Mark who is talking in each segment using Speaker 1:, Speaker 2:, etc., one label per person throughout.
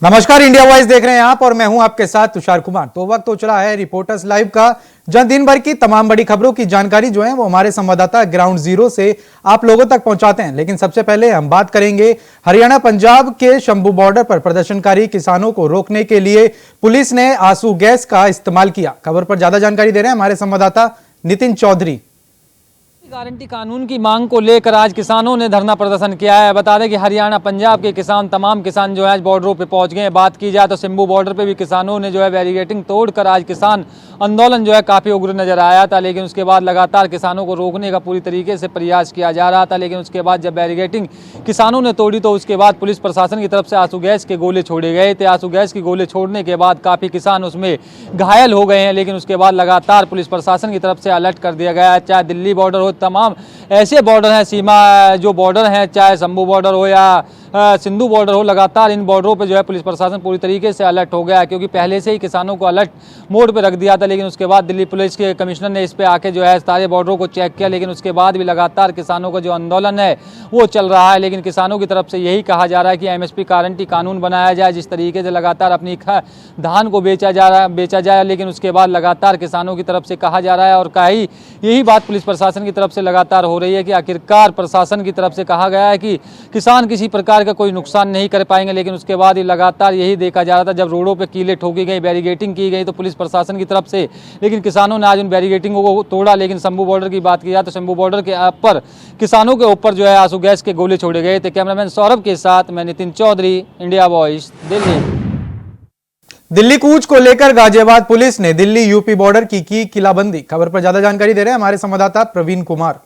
Speaker 1: नमस्कार, India voice देख रहे हैं आप और मैं हूं आपके साथ तुषार कुमार। तो वक्त हो चला है रिपोर्टर्स लाइव का, जहां दिन भर की तमाम बड़ी खबरों की जानकारी जो है वो हमारे संवाददाता ग्राउंड जीरो से आप लोगों तक पहुंचाते हैं। लेकिन सबसे पहले हम बात करेंगे हरियाणा पंजाब के शंभू बॉर्डर पर प्रदर्शनकारी किसानों को रोकने के लिए पुलिस ने आंसू गैस का इस्तेमाल किया। खबर पर ज्यादा जानकारी दे रहे हैं हमारे संवाददाता नितिन चौधरी।
Speaker 2: गारंटी कानून की मांग को लेकर आज किसानों ने धरना प्रदर्शन किया है। बता दें कि हरियाणा पंजाब के किसान, तमाम किसान जो है आज बॉर्डरों पे पहुंच गए हैं। बात की जाए तो शंभू बॉर्डर पे भी किसानों ने जो है बैरिकेडिंग तोड़कर आज किसान आंदोलन जो है काफ़ी उग्र नजर आया था। लेकिन उसके बाद लगातार किसानों को रोकने का पूरी तरीके से प्रयास किया जा रहा था। लेकिन उसके बाद जब बैरिकेडिंग किसानों ने तोड़ी तो उसके बाद पुलिस प्रशासन की तरफ से आंसू गैस के गोले छोड़े गए थे। आंसू गैस के गोले छोड़ने के बाद काफ़ी किसान उसमें घायल हो गए हैं। लेकिन उसके बाद लगातार पुलिस प्रशासन की तरफ से अलर्ट कर दिया गया है। चाहे दिल्ली बॉर्डर हो, तमाम ऐसे बॉर्डर हैं, सीमा जो बॉर्डर हैं, चाहे शंभू बॉर्डर हो या सिंधु बॉर्डर हो, लगातार इन बॉर्डरों पे जो है पुलिस प्रशासन पूरी तरीके से अलर्ट हो गया है। क्योंकि पहले से ही किसानों को अलर्ट मोड पे रख दिया था। लेकिन उसके बाद दिल्ली पुलिस के कमिश्नर ने इस पे आके जो है सारे बॉर्डरों को चेक किया। लेकिन उसके बाद भी लगातार किसानों का जो आंदोलन है वो चल रहा है। लेकिन किसानों की तरफ से यही कहा जा रहा है कि एमएसपी गारंटी कानून बनाया जाए, जिस तरीके से लगातार अपनी धान को बेचा जाए। लेकिन उसके बाद लगातार किसानों की तरफ से कहा जा रहा है और यही बात पुलिस प्रशासन की तरफ से लगातार हो रही है कि आखिरकार प्रशासन की तरफ से कहा गया है कि किसान किसी प्रकार का कोई नुकसान नहीं कर पाएंगे। लेकिन उसके बाद ही लगातार यही देखा जा रहा था, जब रोडों पे कीलें ठोकी गई, बैरिकेडिंग की गई तो पुलिस प्रशासन की तरफ से, लेकिन किसानों ने आज उन बैरिकेडिंगों को तोड़ा। लेकिन शंभू बॉर्डर की बात की जाए तो शंभू बॉर्डर के पर किसानों के ऊपर जो है आंसू गैस के गोले छोड़े गए थे। कैमरामैन सौरभ के साथ मैं नितिन चौधरी, इंडिया वॉइस, दिल्ली।
Speaker 1: दिल्ली कूच को लेकर गाजियाबाद पुलिस ने दिल्ली यूपी बॉर्डर की किलाबंदी। खबर पर ज्यादा जानकारी दे रहे हैं हमारे संवाददाता प्रवीण कुमार।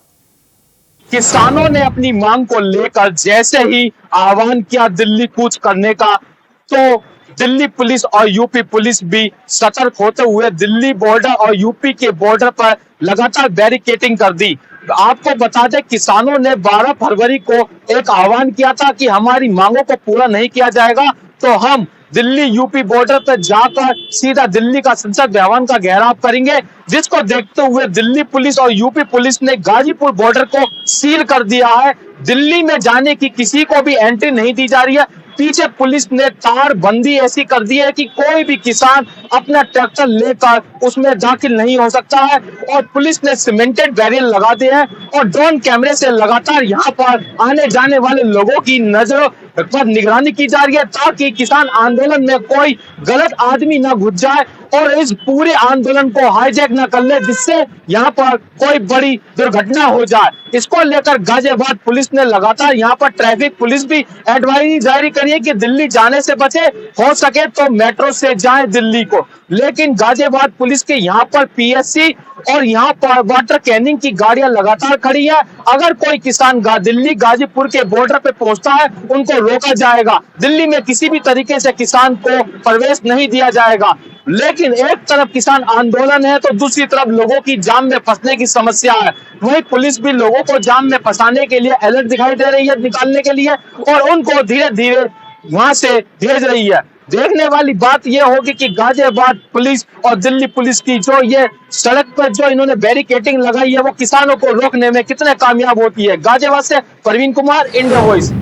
Speaker 3: किसानों ने अपनी मांग को लेकर जैसे ही आह्वान किया दिल्ली कूच करने का, तो दिल्ली पुलिस और यूपी पुलिस भी सतर्क होते हुए दिल्ली बॉर्डर और यूपी के बॉर्डर पर लगातार बैरिकेडिंग कर दी। आपको बता दें, किसानों ने 12 फरवरी को एक आह्वान किया था कि हमारी मांगों को पूरा नहीं किया जाएगा तो हम दिल्ली यूपी बॉर्डर पर जाकर सीधा दिल्ली का संसद भवन का घेराव करेंगे। जिसको देखते हुए दिल्ली पुलिस और यूपी पुलिस ने गाजीपुर बॉर्डर को सील कर दिया है। दिल्ली में जाने की किसी को भी एंट्री नहीं दी जा रही है। पीछे पुलिस ने तार बंदी ऐसी कर दी है कि कोई भी किसान अपना ट्रैक्टर लेकर उसमें दाखिल नहीं हो सकता है। और पुलिस ने सीमेंटेड बैरियर लगा दिए हैं और ड्रोन कैमरे से लगातार यहाँ पर आने जाने वाले लोगों की नजरों पर निगरानी की जा रही है, ताकि किसान आंदोलन में कोई गलत आदमी न घुस जाए और इस पूरे आंदोलन को हाईजैक न कर ले, जिससे यहाँ पर कोई बड़ी दुर्घटना हो जाए। इसको लेकर गाजियाबाद पुलिस ने लगातार यहाँ पर ट्रैफिक पुलिस भी एडवाइजरी जारी करी है कि दिल्ली जाने से बचे, हो सके तो मेट्रो से जाए दिल्ली को। लेकिन गाजियाबाद पुलिस के यहाँ पर पीएससी और यहाँ पर वाटर कैनिंग की गाड़ियां लगातार खड़ी है। अगर कोई किसान दिल्ली गाजीपुर के बॉर्डर पे पहुंचता है, उनको रोका जाएगा। दिल्ली में किसी भी तरीके से किसान को प्रवेश नहीं दिया जाएगा। लेकिन एक तरफ किसान आंदोलन है तो दूसरी तरफ लोगों की जाम में फंसने की समस्या है। वही पुलिस भी लोगों को जाम में फंसाने के लिए अलर्ट दिखाई दे रही है निकालने के लिए, और उनको धीरे धीरे वहां से भेज रही है। देखने वाली बात यह होगी कि गाजियाबाद पुलिस और दिल्ली पुलिस की जो ये सड़क पर जो इन्होंने बैरिकेडिंग लगाई है वो किसानों को रोकने में कितने कामयाब होती है। गाजियाबाद से प्रवीण कुमार, इंडिया वॉइस।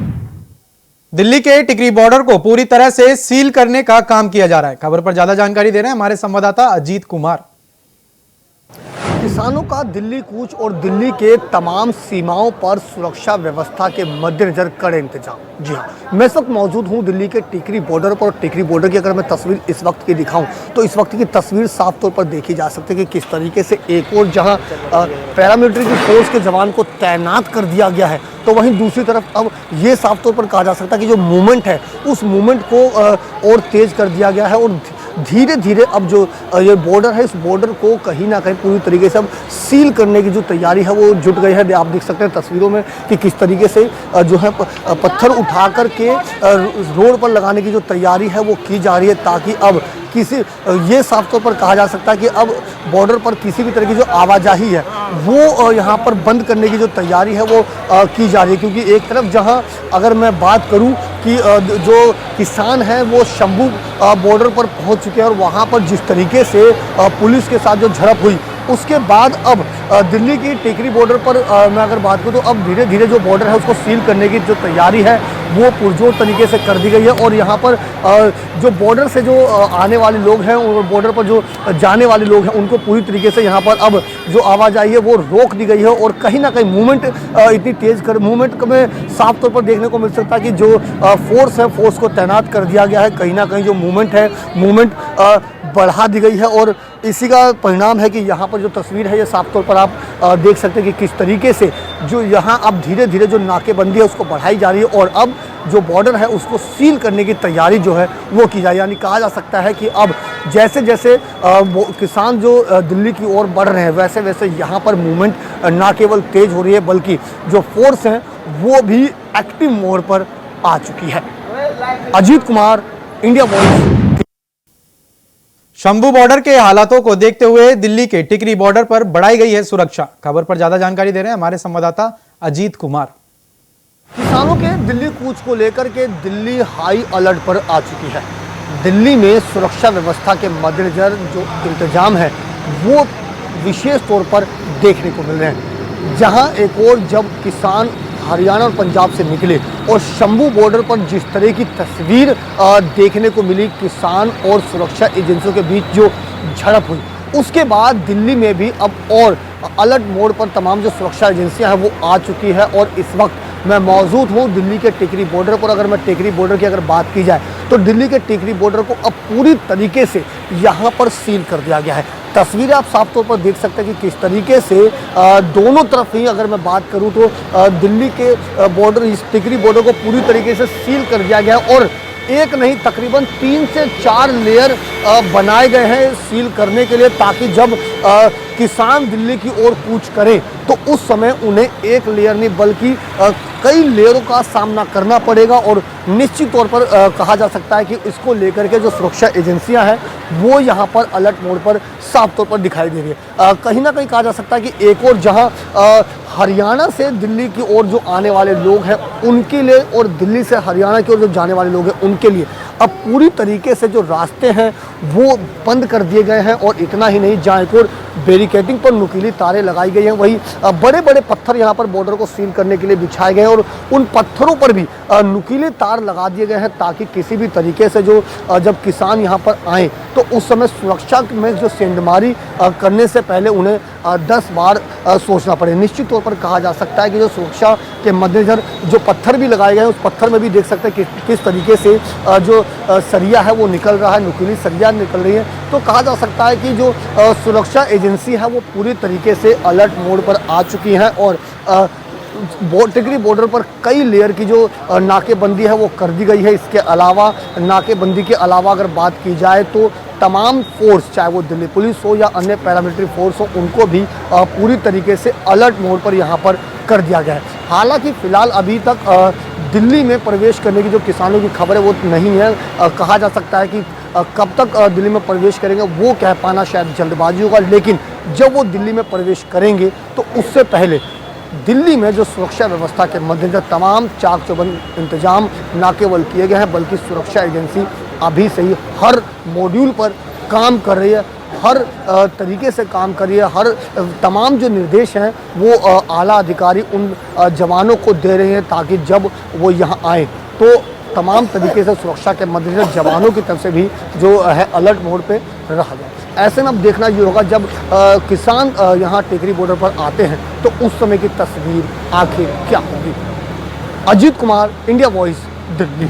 Speaker 1: दिल्ली के टिकरी बॉर्डर को पूरी तरह से सील करने का काम किया जा रहा है। खबर पर ज्यादा जानकारी दे रहे हैं हमारे संवाददाता अजीत कुमार।
Speaker 4: किसानों का दिल्ली कूच और दिल्ली के तमाम सीमाओं पर सुरक्षा व्यवस्था के मद्देनजर कड़े इंतजाम। जी हाँ, मैं इस वक्त मौजूद हूँ दिल्ली के टिकरी बॉर्डर पर। टिकरी बॉर्डर की अगर मैं तस्वीर इस वक्त की दिखाऊं तो इस वक्त की तस्वीर साफ तौर पर देखी जा सकती है कि किस तरीके से एक और जहाँ पैरामिलिट्री की फोर्स के जवान को तैनात कर दिया गया है, तो वहीं दूसरी तरफ अब ये साफ तौर पर कहा जा सकता है कि जो मूवमेंट है उस मूवमेंट को और तेज कर दिया गया है। और धीरे धीरे अब जो ये बॉर्डर है, इस बॉर्डर को कहीं ना कहीं पूरी तरीके से अब सील करने की जो तैयारी है वो जुट गई है। आप देख सकते हैं तस्वीरों में कि किस तरीके से जो है पत्थर उठा कर के रोड पर लगाने की जो तैयारी है वो की जा रही है, ताकि अब ये साफ तौर पर कहा जा सकता है कि अब बॉर्डर पर किसी भी तरह की जो आवाजाही है वो यहाँ पर बंद करने की जो तैयारी है वो की जा रही है। क्योंकि एक तरफ जहाँ अगर मैं बात करूँ कि जो किसान हैं वो शंभू बॉर्डर पर पहुँच चुके हैं और वहाँ पर जिस तरीके से पुलिस के साथ जो झड़प हुई उसके बाद अब दिल्ली की टिकरी बॉर्डर पर मैं अगर बात करूँ तो अब धीरे धीरे जो बॉर्डर है उसको सील करने की जो तैयारी है वो पुरजोर तरीके से कर दी गई है। और यहाँ पर जो बॉर्डर से जो आने वाले लोग हैं और बॉर्डर पर जो जाने वाले लोग हैं उनको पूरी तरीके से यहाँ पर अब जो आवाजाही है वो रोक दी गई है। और कहीं ना कहीं मूवमेंट इतनी तेज़ मूवमेंट में साफ तौर पर देखने को मिल सकता है कि जो फोर्स है फोर्स को तैनात कर दिया गया है। कहीं ना कहीं जो मूवमेंट है मूवमेंट बढ़ा दी गई है। और इसी का परिणाम है कि यहाँ पर जो तस्वीर है ये साफ तौर पर आप देख सकते हैं कि किस तरीके से जो यहाँ अब धीरे धीरे जो नाकेबंदी है उसको बढ़ाई जा रही है और अब जो बॉर्डर है उसको सील करने की तैयारी जो है वो की जाए। यानी कहा जा सकता है कि अब जैसे जैसे किसान जो दिल्ली की ओर बढ़ रहे हैं वैसे वैसे यहाँ पर मूवमेंट ना केवल तेज हो रही है बल्कि जो फोर्स हैं वो भी एक्टिव मोड पर आ चुकी है। Ajit Kumar, India voice.
Speaker 1: Shambhu border के हालातों को देखते हुए दिल्ली के टिकरी बॉर्डर पर बढ़ाई गई है सुरक्षा। खबर पर ज्यादा जानकारी दे रहे हैं हमारे संवाददाता अजीत कुमार।
Speaker 4: किसानों के दिल्ली कूच को लेकर के दिल्ली हाई अलर्ट पर आ चुकी है। दिल्ली में सुरक्षा व्यवस्था के मद्देनजर जो इंतजाम है वो विशेष तौर पर देखने को मिल रहे हैं। जहां एक और जब किसान हरियाणा और पंजाब से निकले और शंभू बॉर्डर पर जिस तरह की तस्वीर देखने को मिली किसान और सुरक्षा एजेंसियों के बीच जो झड़प हुई उसके बाद दिल्ली में भी अब और अलर्ट मोड पर तमाम जो सुरक्षा एजेंसियां हैं वो आ चुकी है। और इस वक्त मैं मौजूद हूँ दिल्ली के टिकरी बॉर्डर पर। अगर मैं टिकरी बॉर्डर की अगर बात की जाए तो दिल्ली के टिकरी बॉर्डर को अब पूरी तरीके से यहाँ पर सील कर दिया गया है। तस्वीरें आप साफ तौर पर देख सकते हैं कि किस तरीके से दोनों तरफ ही अगर मैं बात करूं तो दिल्ली के बॉर्डर इस टिकरी बॉर्डर को पूरी तरीके से सील कर दिया गया है। और एक नहीं तकरीबन 3 से 4 लेयर बनाए गए हैं सील करने के लिए ताकि जब किसान दिल्ली की ओर कूच करें तो उस समय उन्हें एक लेयर नहीं बल्कि कई लेयरों का सामना करना पड़ेगा। और निश्चित तौर पर कहा जा सकता है कि इसको लेकर के जो सुरक्षा एजेंसियां हैं वो यहाँ पर अलर्ट मोड पर साफ तौर पर दिखाई दे रही है। कहीं ना कहीं कहा जा सकता है कि एक और जहाँ हरियाणा से दिल्ली की ओर जो आने वाले लोग हैं उनके लिए और दिल्ली से हरियाणा की ओर जो जाने वाले लोग हैं उनके लिए अब पूरी तरीके से जो रास्ते हैं वो बंद कर दिए गए हैं। और इतना ही नहीं, जहाँ एक और बैरिकेडिंग पर नुकीली तारें लगाई गई हैं वही बड़े बड़े पत्थर यहाँ पर बॉर्डर को सील करने के लिए बिछाए गए हैं और उन पत्थरों पर भी नुकीले तार लगा दिए गए हैं ताकि किसी भी तरीके से जो जब किसान यहाँ पर आएँ तो उस समय सुरक्षा में जो सेंधमारी करने से पहले उन्हें 10 बार सोचना पड़े। निश्चित तौर पर कहा जा सकता है कि जो सुरक्षा के मद्देनजर जो पत्थर भी लगाए गए हैं उस पत्थर में भी देख सकते हैं कि किस तरीके से जो सरिया है वो निकल रहा है, नुकीली सरिया निकल रही है। तो कहा जा सकता है कि जो सुरक्षा एजेंसी है वो पूरी तरीके से अलर्ट मोड पर आ चुकी है। और टिकरी बॉर्डर पर कई लेयर की जो नाकेबंदी है वो कर दी गई है। इसके अलावा नाकेबंदी के अलावा अगर बात की जाए तो तमाम फोर्स चाहे वो दिल्ली पुलिस हो या अन्य पैरामिलिट्री फोर्स हो उनको भी पूरी तरीके से अलर्ट मोड पर यहाँ पर कर दिया गया है। हालांकि फ़िलहाल अभी तक दिल्ली में प्रवेश करने की जो किसानों की खबर है वो नहीं है। कहा जा सकता है कि कब तक दिल्ली में प्रवेश करेंगे वो कह पाना शायद जल्दबाजी होगा, लेकिन जब वो दिल्ली में प्रवेश करेंगे तो उससे पहले दिल्ली में जो सुरक्षा व्यवस्था के मद्देनजर तमाम चाक चौबंद इंतजाम न केवल किए गए हैं बल्कि सुरक्षा एजेंसी अभी से ही हर मॉड्यूल पर काम कर रही है, हर तरीके से काम कर रही है। हर तमाम जो निर्देश हैं वो आला अधिकारी उन जवानों को दे रहे हैं ताकि जब वो यहाँ आए तो तमाम तरीके से सुरक्षा के मद्देनजर जवानों की तरफ से भी जो है अलर्ट मोड पे रहा जाए। ऐसे में अब देखना ये होगा जब किसान यहाँ टिकरी बॉर्डर पर आते हैं तो उस समय की तस्वीर आखिर क्या होगी। Ajit Kumar, India voice, Delhi.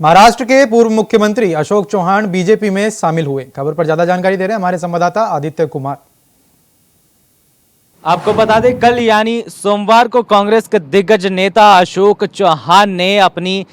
Speaker 1: महाराष्ट्र के पूर्व मुख्यमंत्री अशोक चौहान बीजेपी में शामिल हुए। खबर पर ज्यादा जानकारी दे रहे हैं हमारे संवाददाता आदित्य कुमार।
Speaker 2: आपको बता दें कल यानी सोमवार को कांग्रेस के दिग्गज नेता अशोक चौहान ने अपनी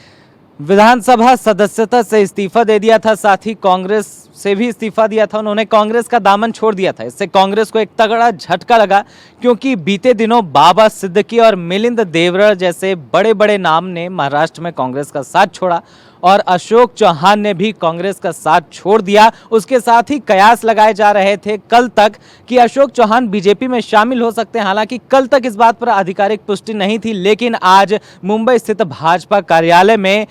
Speaker 2: विधानसभा सदस्यता से इस्तीफा दे दिया था, साथ ही कांग्रेस से भी इस्तीफा दिया था। उन्होंने कांग्रेस का दामन छोड़ दिया था। इससे कांग्रेस को एक तगड़ा झटका लगा क्योंकि बीते दिनों बाबा सिद्दीकी और मिलिंद देवरा जैसे बड़े बड़े नाम ने महाराष्ट्र में कांग्रेस का साथ छोड़ा और अशोक चौहान ने भी कांग्रेस का साथ छोड़ दिया। उसके साथ ही कयास लगाए जा रहे थे कल तक कि अशोक चौहान बीजेपी में शामिल हो सकते हैं। हालांकि कल तक इस बात पर आधिकारिक पुष्टि नहीं थी, लेकिन आज मुंबई स्थित भाजपा कार्यालय में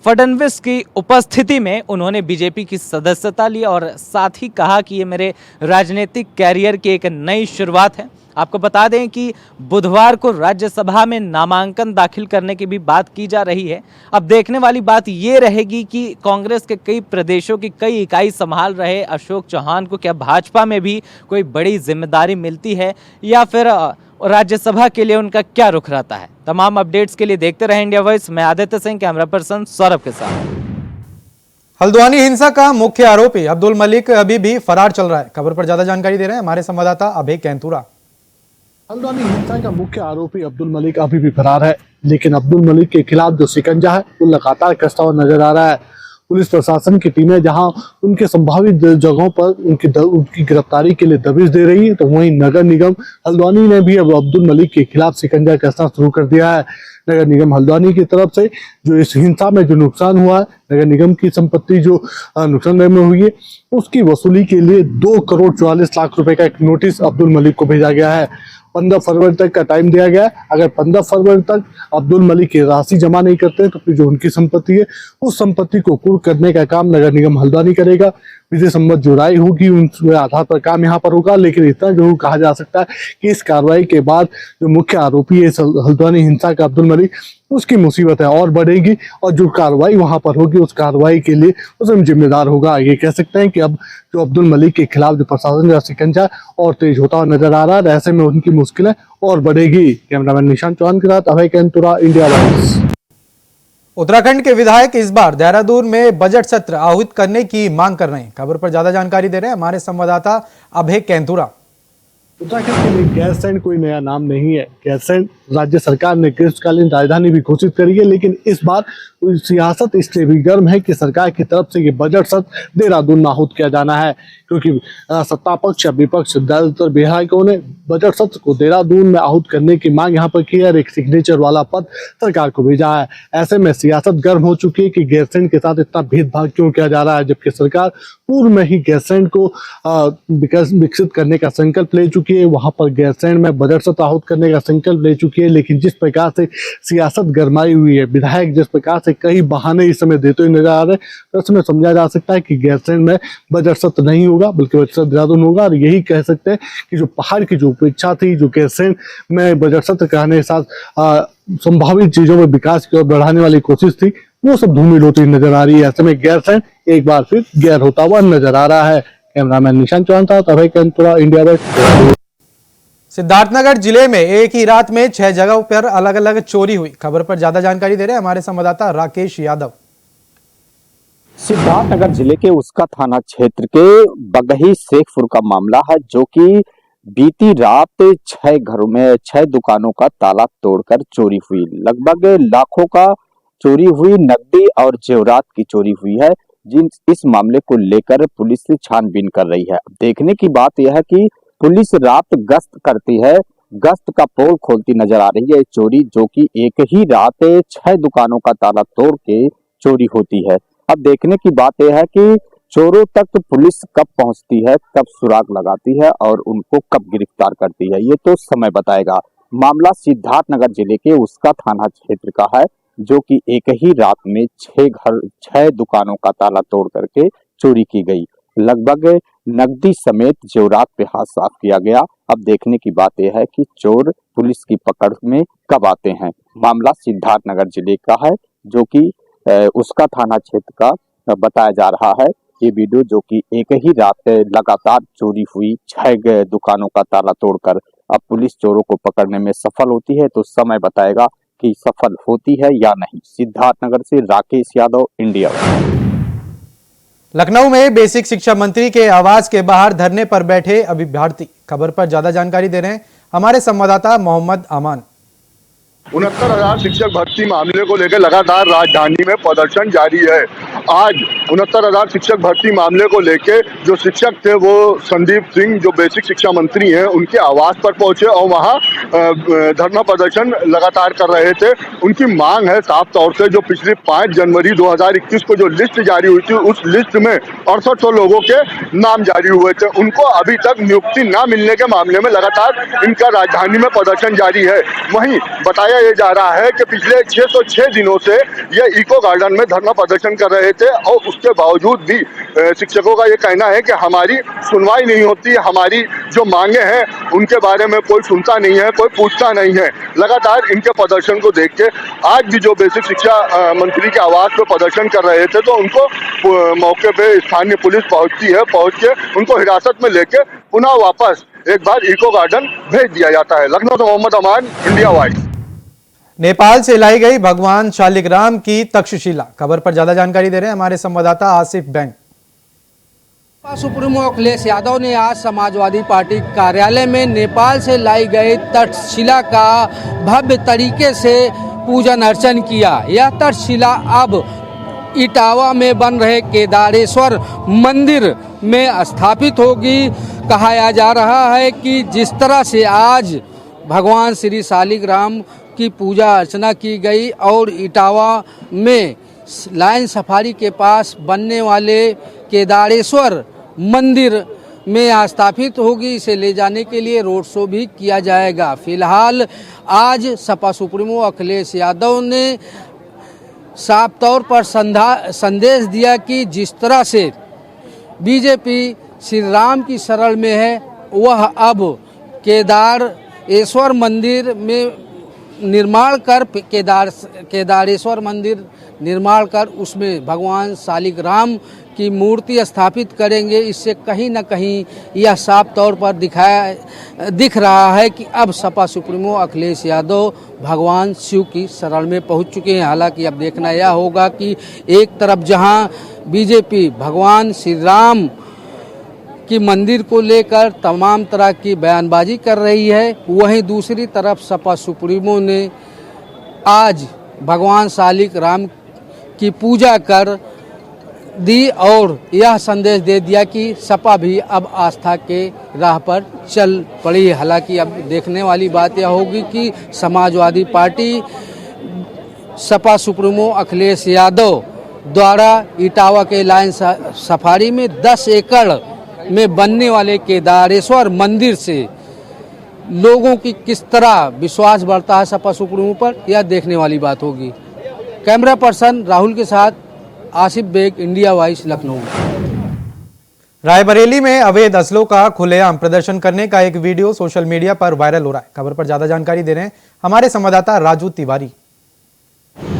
Speaker 5: फडणवीस की उपस्थिति में उन्होंने बीजेपी की सदस्यता ली और साथ ही कहा कि ये मेरे राजनीतिक कैरियर की एक नई शुरुआत है। आपको बता दें कि बुधवार को राज्यसभा में नामांकन दाखिल करने की भी बात की जा रही है। अब देखने वाली बात ये रहेगी कि कांग्रेस के कई प्रदेशों की कई इकाई संभाल रहे अशोक चौहान को क्या भाजपा में भी कोई बड़ी जिम्मेदारी मिलती है या फिर राज्यसभा के लिए उनका क्या रुख रहता है। तमाम अपडेट्स के लिए देखते रहें इंडिया वॉइस। मैं आदित्य सिंह, कैमरा पर्सन सौरभ के साथ।
Speaker 1: हल्द्वानी हिंसा का मुख्य आरोपी अब्दुल मलिक अभी भी फरार चल रहा है। खबर पर ज्यादा जानकारी दे रहे हैं हमारे संवाददाता अभय कैंतुरा।
Speaker 6: हल्द्वानी हिंसा का मुख्य आरोपी अब्दुल मलिक अभी भी फरार है, लेकिन अब्दुल मलिक के खिलाफ जो शिकंजा है वो लगातार कसता हुआ नजर आ रहा है। पुलिस प्रशासन की टीमें जहां उनके संभावित जगहों पर उनकी गिरफ्तारी के लिए दबिश दे रही है, तो वहीं नगर निगम हल्द्वानी ने भी अब अब्दुल मलिक के खिलाफ शिकंजा कसना शुरू कर दिया है। नगर निगम हल्द्वानी की तरफ से जो इस हिंसा में जो नुकसान हुआ है, नगर निगम की संपत्ति जो नुकसान में हुई है, उसकी वसूली के लिए 2 करोड़ 44 लाख रुपए का एक नोटिस अब्दुल मलिक को भेजा गया है। 15 फरवरी तक का टाइम दिया गया है। अगर 15 फरवरी तक अब्दुल मलिक की राशि जमा नहीं करते हैं तो फिर जो उनकी संपत्ति है उस संपत्ति को कुर्क करने का काम नगर निगम हल्द्वानी करेगा। विधि सम्मत जो राय होगी उनके आधार पर काम यहाँ पर होगा। लेकिन इतना जरूर कहा जा सकता है कि इस कार्रवाई के बाद जो मुख्य आरोपी है हल्द्वानी हिंसा का अब्दुल मलिक, उसकी मुसीबतें और बढ़ेगी और जो कार्रवाई वहां पर होगी उस कार्रवाई के लिए उसमें जिम्मेदार होगा। ये कह सकते हैं कि अब जो अब्दुल मलिक के खिलाफ जो प्रशासन का शिकंजा और तेज होता हुआ नजर आ रहा है, ऐसे में उनकी मुश्किलें और बढ़ेगी। कैमरामैन निशांत चौहान के साथ अभय कैंतुरा, इंडिया वॉइस।
Speaker 1: उत्तराखंड के विधायक इस बार देहरादून में बजट सत्र आहूत करने की मांग कर रहे हैं। खबर पर ज्यादा जानकारी दे रहे हैं हमारे संवाददाता अभय कैंतुरा।
Speaker 6: उत्तराखंड के लिए गैरसैंण कोई नया नाम नहीं है। गैरसैंण राज्य सरकार ने ग्रीष्मकालीन राजधानी भी घोषित करी है, लेकिन इस बार सियासत इसलिए भी गर्म है कि सरकार की तरफ से ये बजट सत्र देहरादून में आहूत किया जाना है, क्योंकि सत्ता पक्ष या विपक्ष ज्यादातर विधायकों ने बजट सत्र को देहरादून में आहूत करने की मांग यहाँ पर की है और एक सिग्नेचर वाला पद सरकार को भेजा है। ऐसे में सियासत गर्म हो चुकी है कि गैरसैंण के साथ इतना भेदभाव क्यों किया जा रहा है, जबकि सरकार पूर्व में ही गैरसैंण को विकसित करने का संकल्प ले चुकी है। वहां पर गैरसैंण में बजट सत्र आहूत करने का संकल्प ले चुकी है। लेकिन जिस प्रकार से सियासत गरमाई हुई है, विधायक जिस प्रकार से कई बहाने इस समय देते हुए नजर आ रहे हैं, तो इसमें समझा जा सकता है कि गैरसैंण में बजट सत्र नहीं होगा बल्कि बजट सत्र देहरादून होगा। और यही कह सकते हैं कि जो पहाड़ की जो अपेक्षा थी, जो गैरसैंण में बजट सत्र कराने के साथ संभावित चीजों में विकास की ओर बढ़ाने वाली कोशिश थी, वो सब धूमिल होती नजर आ रही है। ऐसे में गैरसैंण एक बार फिर गैर होता हुआ नजर आ रहा है। कैमरामैन निशांत चौहान था, अभय कैंतुरा, इंडिया वॉइस।
Speaker 1: सिद्धार्थनगर जिले में एक ही रात में 6 जगहों पर अलग अलग चोरी हुई। खबर पर ज्यादा जानकारी दे रहे हैं हमारे संवाददाता राकेश यादव।
Speaker 7: सिद्धार्थनगर जिले के उसका थाना क्षेत्र के बगही शेखपुर का मामला है, जो कि बीती रात 6 घरों में 6 दुकानों का ताला तोड़कर चोरी हुई। लगभग लाखों का चोरी हुई, नकदी और जेवरात की चोरी हुई है। इस मामले को लेकर पुलिस छानबीन कर रही है। देखने की बात यह है कि पुलिस रात गश्त करती है, गश्त का पोल खोलती नजर आ रही है। चोरी जो कि एक ही रात 6 दुकानों का ताला तोड़ के चोरी होती है। अब देखने की बात यह है कि चोरों तक पुलिस कब पहुंचती है, कब सुराग लगाती है और उनको कब गिरफ्तार करती है, ये तो समय बताएगा। मामला सिद्धार्थनगर जिले के उसका थाना क्षेत्र का है, जो कि एक ही रात में 6 दुकानों का ताला तोड़ करके चोरी की गई। लगभग नकदी समेत जेवरात पे हाथ साफ किया गया। अब देखने की बात यह है कि चोर पुलिस की पकड़ में कब आते हैं। मामला सिद्धार्थनगर जिले का है, जो कि उसका थाना क्षेत्र का बताया जा रहा है। ये वीडियो जो कि एक ही रात लगातार चोरी हुई 6 दुकानों का ताला तोड़कर अब पुलिस चोरों को पकड़ने में सफल होती है, तो समय बताएगा कि सफल होती है या नहीं। सिद्धार्थनगर से राकेश यादव, इंडिया।
Speaker 1: लखनऊ में बेसिक शिक्षा मंत्री के आवास के बाहर धरने पर बैठे अभ्यर्थी। खबर पर ज्यादा जानकारी दे रहे हैं हमारे संवाददाता मोहम्मद अमान।
Speaker 8: 69,000 शिक्षक भर्ती मामले को लेकर लगातार राजधानी में प्रदर्शन जारी है आज 69,000 शिक्षक भर्ती मामले को लेके जो शिक्षक थे वो संदीप सिंह जो बेसिक शिक्षा मंत्री हैं उनके आवास पर पहुंचे और वहां धरना प्रदर्शन लगातार कर रहे थे। उनकी मांग है साफ तौर से जो पिछली 5 जनवरी 2021 को जो लिस्ट जारी हुई थी उस लिस्ट में 6800 लोगों के नाम जारी हुए थे, उनको अभी तक नियुक्ति न मिलने के मामले में लगातार इनका राजधानी में प्रदर्शन जारी है। वहीं बताया ये जा रहा है कि पिछले 606 दिनों से ये इको गार्डन में धरना प्रदर्शन कर रहे थे और उसके बावजूद भी शिक्षकों का ये कहना है कि हमारी सुनवाई नहीं होती, हमारी जो मांगे हैं उनके बारे में कोई सुनता नहीं है, कोई पूछता नहीं है। लगातार इनके प्रदर्शन को देख के आज भी जो बेसिक शिक्षा मंत्री के आवास पर प्रदर्शन कर रहे थे तो उनको मौके पे स्थानीय पुलिस पहुंचती है, पहुंच के उनको हिरासत में लेके पुनः वापस एक बार इको गार्डन भेज दिया जाता है। लखनऊ से मोहम्मद अमान, इंडिया वाइड।
Speaker 1: नेपाल से लाई गई भगवान शालिग्राम की तक्षशिला, खबर पर ज्यादा जानकारी दे रहे हैं हमारे संवाददाता आसिफ बैंक।
Speaker 9: सुप्रीमो अखिलेश यादव ने आज समाजवादी पार्टी कार्यालय में नेपाल से लाई गई तक्षशिला का भव्य तरीके से पूजन अर्चन किया। यह तक्षशिला अब इटावा में बन रहे केदारेश्वर मंदिर में स्थापित होगी। कहा जा रहा है कि जिस तरह से आज भगवान श्री शालिग्राम की पूजा अर्चना की गई और इटावा में लाइन सफारी के पास बनने वाले केदारेश्वर मंदिर में स्थापित होगी, इसे ले जाने के लिए रोड शो भी किया जाएगा। फिलहाल आज सपा सुप्रीमो अखिलेश यादव ने साफ तौर पर संदेश दिया कि जिस तरह से बीजेपी श्री राम की शरण में है वह अब केदारेश्वर मंदिर में निर्माण कर केदारेश्वर मंदिर निर्माण कर उसमें भगवान शालिग्राम की मूर्ति स्थापित करेंगे। इससे कहीं न कहीं यह साफ तौर पर दिख रहा है कि अब सपा सुप्रीमो अखिलेश यादव भगवान शिव की शरण में पहुंच चुके हैं। हालांकि अब देखना यह होगा कि एक तरफ जहां बीजेपी भगवान श्री राम की मंदिर को लेकर तमाम तरह की बयानबाजी कर रही है, वहीं दूसरी तरफ सपा सुप्रीमो ने आज भगवान शालिग्राम की पूजा कर दी और यह संदेश दे दिया कि सपा भी अब आस्था के राह पर चल पड़ी। हालांकि अब देखने वाली बात यह होगी कि समाजवादी पार्टी सपा सुप्रीमो अखिलेश यादव द्वारा इटावा के लाइन सफारी में 10 एकड़ में बनने वाले केदारेश्वर मंदिर से लोगों की किस तरह विश्वास बढ़ता है सपा सुप्रीमो पर, यह देखने वाली बात होगी। कैमरा पर्सन राहुल के साथ आसिफ बेग, इंडिया वाइस, लखनऊ।
Speaker 1: रायबरेली में अवैध असलों का खुलेआम प्रदर्शन करने का एक वीडियो सोशल मीडिया पर वायरल हो रहा है। खबर पर ज्यादा जानकारी दे रहे हैं हमारे संवाददाता राजू तिवारी।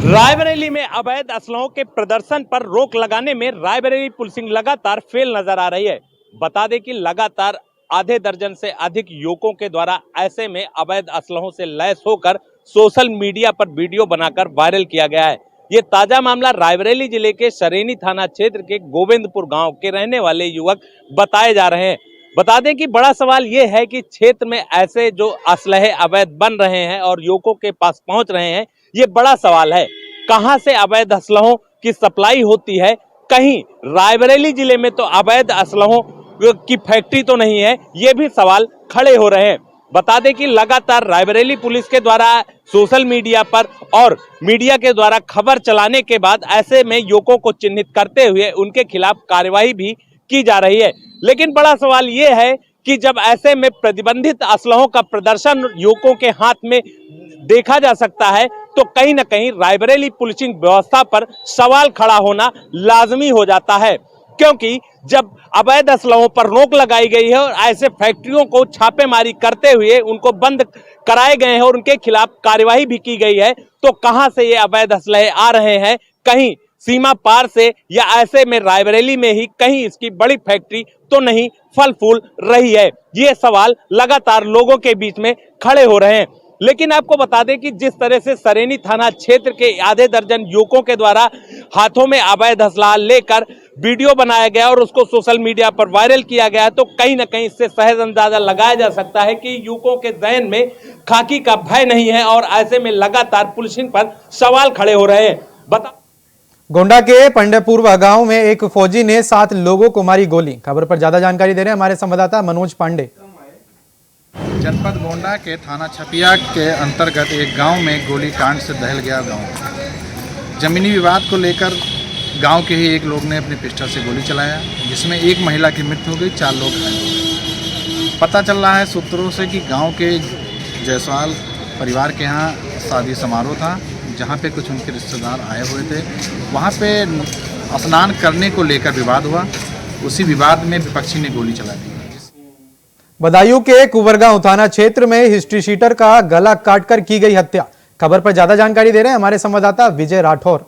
Speaker 10: रायबरेली में अवैध असलों के प्रदर्शन पर रोक लगाने में रायबरेली पुलिसिंग लगातार फेल नजर आ रही है। बता दें कि लगातार आधे दर्जन से अधिक युवकों के द्वारा ऐसे में अवैध असलहों से लैस होकर सोशल मीडिया पर वीडियो बनाकर वायरल किया गया है। ये ताजा मामला रायबरेली जिले के शरेनी थाना क्षेत्र के गोविंदपुर गांव के रहने वाले युवक बताए जा रहे हैं। बता दें कि बड़ा सवाल ये है कि क्षेत्र में ऐसे जो असलहे अवैध बन रहे हैं और युवकों के पास पहुंच रहे हैं, ये बड़ा सवाल है। कहां से अवैध असलहों की सप्लाई होती है? कहीं रायबरेली जिले में तो अवैध असलहों की फैक्ट्री तो नहीं है, ये भी सवाल खड़े हो रहे हैं। बता दें कि लगातार रायबरेली पुलिस के द्वारा सोशल मीडिया पर और मीडिया के द्वारा खबर चलाने के बाद ऐसे में युवकों को चिन्हित करते हुए उनके खिलाफ कार्यवाही भी की जा रही है। लेकिन बड़ा सवाल ये है कि जब ऐसे में प्रतिबंधित असलहों का प्रदर्शन युवकों के हाथ में देखा जा सकता है तो कहीं ना कहीं रायबरेली पुलिसिंग व्यवस्था पर सवाल खड़ा होना लाजमी हो जाता है, क्योंकि जब अवैध असलहों पर रोक लगाई गई है और ऐसे फैक्ट्रियों को छापेमारी करते हुए उनको बंद कराए गए हैं और उनके खिलाफ कार्यवाही भी की गई है, तो कहां से ये अवैध असलहे आ रहे हैं? कहीं सीमा पार से या ऐसे में रायबरेली में ही कहीं इसकी बड़ी फैक्ट्री तो नहीं फल फूल रही है? ये सवाल लगातार लोगों के बीच में खड़े हो रहे हैं। लेकिन आपको बता दें कि जिस तरह से शरेनी थाना क्षेत्र के आधे दर्जन युवकों के द्वारा हाथों में अवैध असला लेकर वीडियो बनाया गया और उसको सोशल मीडिया पर वायरल किया गया, तो कहीं ना कहीं इससे सहज अंदाजा लगाया जा सकता है कि युवकों के जहन में खाकी का भय नहीं है और ऐसे में लगातार पुलिसिंग पर सवाल खड़े हो रहे हैं।
Speaker 1: गोंडा के पंडेपुरवा गांव में एक फौजी ने 7 लोगों को मारी गोली। खबर पर ज्यादा जानकारी दे रहे हैं हमारे संवाददाता मनोज पांडे।
Speaker 11: जनपद गोंडा के थाना छपिया के अंतर्गत एक गांव में गोलीकांड से दहल गया गांव। जमीनी विवाद को लेकर गांव के ही एक लोग ने अपने पिस्टल से गोली चलाया, जिसमें एक महिला की मृत्यु हो गई, 4 लोग घायल हो गए। पता चल रहा है सूत्रों से कि गांव के जायसवाल परिवार के यहाँ शादी समारोह था, जहाँ पे कुछ उनके रिश्तेदार आए हुए थे। वहाँ पे स्नान करने को लेकर विवाद हुआ। उसी विवाद में विपक्षी ने गोली चला दी।
Speaker 1: बदायूं के कुंवरगांव थाना क्षेत्र में हिस्ट्री शीटर का गला काटकर की गई हत्या। खबर पर ज्यादा जानकारी दे रहे हैं हमारे संवाददाता विजय राठौर।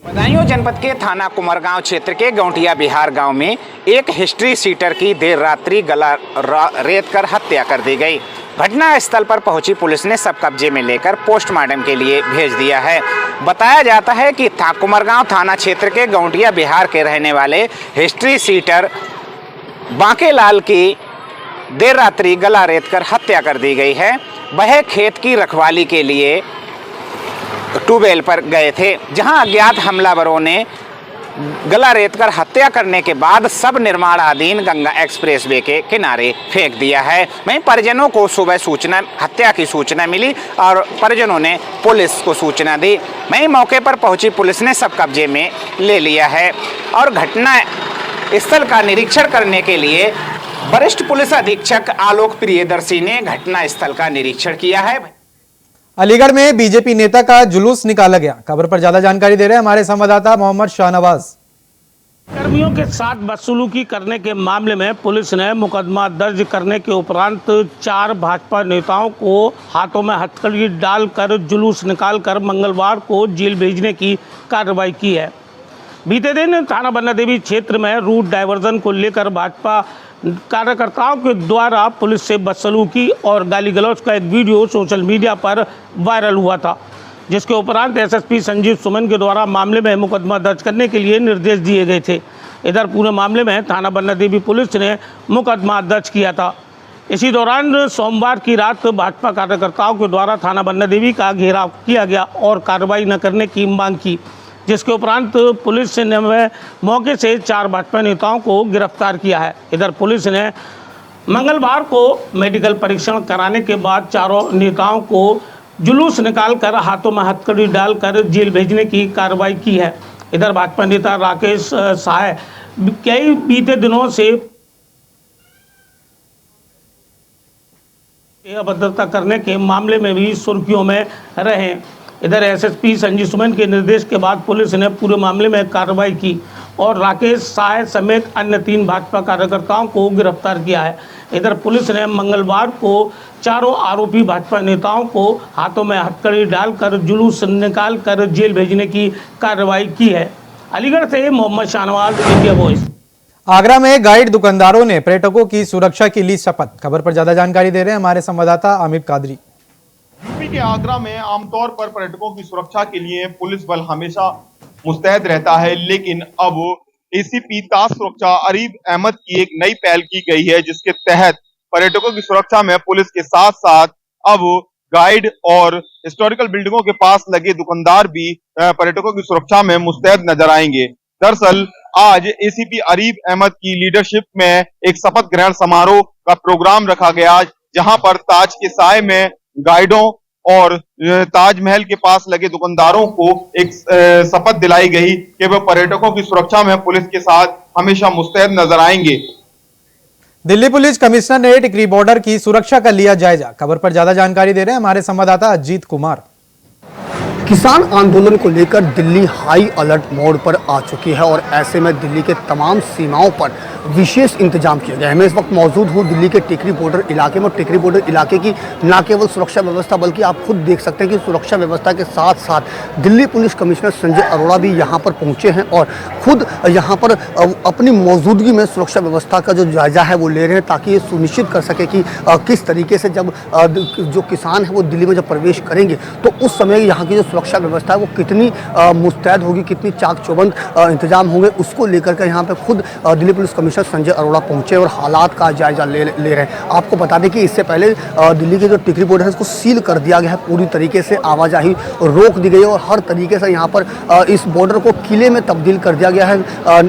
Speaker 12: बदायूं जनपद के थाना कुंवरगांव क्षेत्र के गौंटिया बिहार गांव में एक हिस्ट्री सीटर की देर रात्रि गला रेत कर हत्या कर दी गई। घटना स्थल पर पहुंची पुलिस ने सब कब्जे में लेकर पोस्टमार्टम के लिए भेज दिया है। बताया जाता है कि कुंवरगांव थाना क्षेत्र के गौंटिया बिहार के रहने वाले हिस्ट्री सीटर बांकेलाल की देर रात्रि गला रेत कर हत्या कर दी गई है। वह खेत की रखवाली के लिए ट्यूबवेल पर गए थे, जहां अज्ञात हमलावरों ने गला रेत कर हत्या करने के बाद सब निर्माणाधीन गंगा एक्सप्रेसवे के किनारे फेंक दिया है। वहीं परिजनों को सुबह हत्या की सूचना मिली और परिजनों ने पुलिस को सूचना दी। वहीं मौके पर पहुंची पुलिस ने सब कब्जे में ले लिया है और घटना स्थल का निरीक्षण करने के लिए वरिष्ठ पुलिस अधीक्षक आलोक प्रियदर्शी ने घटना स्थल का निरीक्षण किया है।
Speaker 1: अलीगढ़ में बीजेपी नेता का जुलूस निकाला गया। खबर पर ज्यादा जानकारी दे रहे हैं हमारे संवाददाता मोहम्मद शाहनवाज।
Speaker 13: कर्मियों के साथ बदसलूकी करने के मामले में पुलिस ने मुकदमा दर्ज करने के उपरांत 4 भाजपा नेताओं को हाथों में हथकड़ी डालकर जुलूस निकालकर मंगलवार को जेल भेजने की कार्रवाई की है। बीते दिन थाना बन्ना देवी क्षेत्र में रूट डायवर्जन को लेकर भाजपा कार्यकर्ताओं के द्वारा पुलिस से बदसलूकी और गाली गलौज का एक वीडियो सोशल मीडिया पर वायरल हुआ था, जिसके उपरांत एसएसपी संजीव सुमन के द्वारा मामले में मुकदमा दर्ज करने के लिए निर्देश दिए गए थे। इधर पूरे मामले में थाना बन्ना देवी पुलिस ने मुकदमा दर्ज किया था। इसी दौरान सोमवार की रात भाजपा कार्यकर्ताओं के द्वारा थाना बन्ना देवी का घेराव किया गया और कार्रवाई न करने की मांग की, जिसके उपरांत पुलिस ने मौके से 4 भाजपा नेताओं को गिरफ्तार किया है। इधर पुलिस ने मंगलवार को मेडिकल परीक्षण कराने के बाद चारों नेताओं को जुलूस निकालकर हाथों में हथकड़ी डालकर जेल भेजने की कार्रवाई की है। इधर भाजपा नेता राकेश साय कई बीते दिनों से अभद्रता करने के मामले में भी सुर्खियों में रहे। इधर एसएसपी संजीव सुमन के निर्देश के बाद पुलिस ने पूरे मामले में कार्रवाई की और राकेश साय समेत अन्य 3 भाजपा कार्यकर्ताओं को गिरफ्तार किया है। इधर पुलिस ने मंगलवार को चारों आरोपी भाजपा नेताओं को हाथों में हथकड़ी डालकर जुलूस निकालकर जेल भेजने की कार्रवाई की है। अलीगढ़ से मोहम्मद शाहनवाज, इंडिया वॉइस।
Speaker 1: आगरा में गाइड दुकानदारों ने पर्यटकों की सुरक्षा की ली शपथ। खबर पर ज्यादा जानकारी दे रहे हैं हमारे संवाददाता आमिर कादरी।
Speaker 14: यूपी के आगरा में आमतौर पर पर्यटकों की सुरक्षा के लिए पुलिस बल हमेशा मुस्तैद रहता है, लेकिन अब एसीपी ताज सुरक्षा अरीब अहमद की एक नई पहल की गई है, जिसके तहत पर्यटकों की सुरक्षा में पुलिस के साथ साथ अब गाइड और हिस्टोरिकल बिल्डिंगों के पास लगे दुकानदार भी पर्यटकों की सुरक्षा में मुस्तैद नजर आएंगे। दरअसल आज एसीपी अरीब अहमद की लीडरशिप में एक शपथ ग्रहण समारोह का प्रोग्राम रखा गया, जहां पर ताज के साय में गाइडों और ताजमहल के पास लगे दुकानदारों को एक शपथ दिलाई गई कि वह पर्यटकों की सुरक्षा में पुलिस के साथ हमेशा मुस्तैद नजर आएंगे।
Speaker 1: दिल्ली पुलिस कमिश्नर ने टिकरी बॉर्डर की सुरक्षा का लिया जायजा। खबर पर ज्यादा जानकारी दे रहे हैं हमारे संवाददाता अजीत कुमार।
Speaker 4: किसान आंदोलन को लेकर दिल्ली हाई अलर्ट मोड पर आ चुकी है और ऐसे में दिल्ली के तमाम सीमाओं पर विशेष इंतजाम किए गए हैं। मैं इस वक्त मौजूद हूं दिल्ली के टिकरी बॉर्डर इलाके में। टिकरी बॉर्डर इलाके की न केवल सुरक्षा व्यवस्था बल्कि आप खुद देख सकते हैं कि सुरक्षा व्यवस्था के साथ साथ दिल्ली पुलिस कमिश्नर संजय अरोड़ा भी यहां पर पहुंचे हैं और खुद यहां पर अपनी मौजूदगी में सुरक्षा व्यवस्था का जो जायजा है वो ले रहे हैं, ताकि ये सुनिश्चित कर सके कि किस तरीके से जब जो किसान है वो दिल्ली में जब प्रवेश करेंगे तो उस समय यहाँ की जो सुरक्षा व्यवस्था है वो कितनी मुस्तैद होगी, कितनी चाक चौबंद इंतजाम होंगे, उसको लेकर के यहाँ पे खुद दिल्ली पुलिस कमिश्नर संजय अरोड़ा पहुंचे और हालात का जायजा ले रहे हैं। आपको बता दें कि इससे पहले दिल्ली के जो टिकरी बॉर्डर है उसको सील कर दिया गया है, पूरी तरीके से आवाजाही रोक दी गई है और हर तरीके से यहाँ पर इस बॉर्डर को किले में तब्दील कर दिया गया है,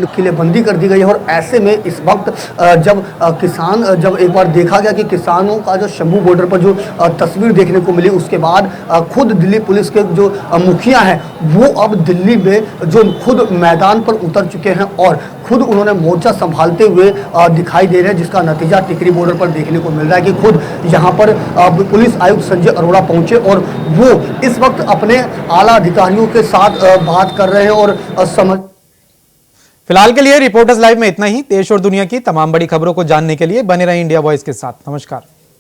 Speaker 4: किलेबंदी कर दी गई है। और ऐसे में इस वक्त जब एक बार देखा गया कि किसानों का जो शंभू बॉर्डर पर जो तस्वीर देखने को मिली, उसके बाद खुद दिल्ली पुलिस के जो मुखिया हैं वो अब दिल्ली में जो खुद मैदान पर उतर चुके हैं और खुद उन्होंने मोर्चा संभालते हुए दिखाई दे रहे हैं, जिसका नतीजा टिकरी बॉर्डर पर देखने को मिल रहा है कि खुद यहाँ पर पुलिस आयुक्त संजय अरोड़ा पहुंचे और वो इस वक्त अपने आला अधिकारियों के साथ बात कर रहे हैं और समझ।
Speaker 1: फिलहाल के लिए रिपोर्टर्स लाइव में इतना ही। देश और दुनिया की तमाम बड़ी खबरों को जानने के लिए बने रहें इंडिया वॉइस के साथ। नमस्कार।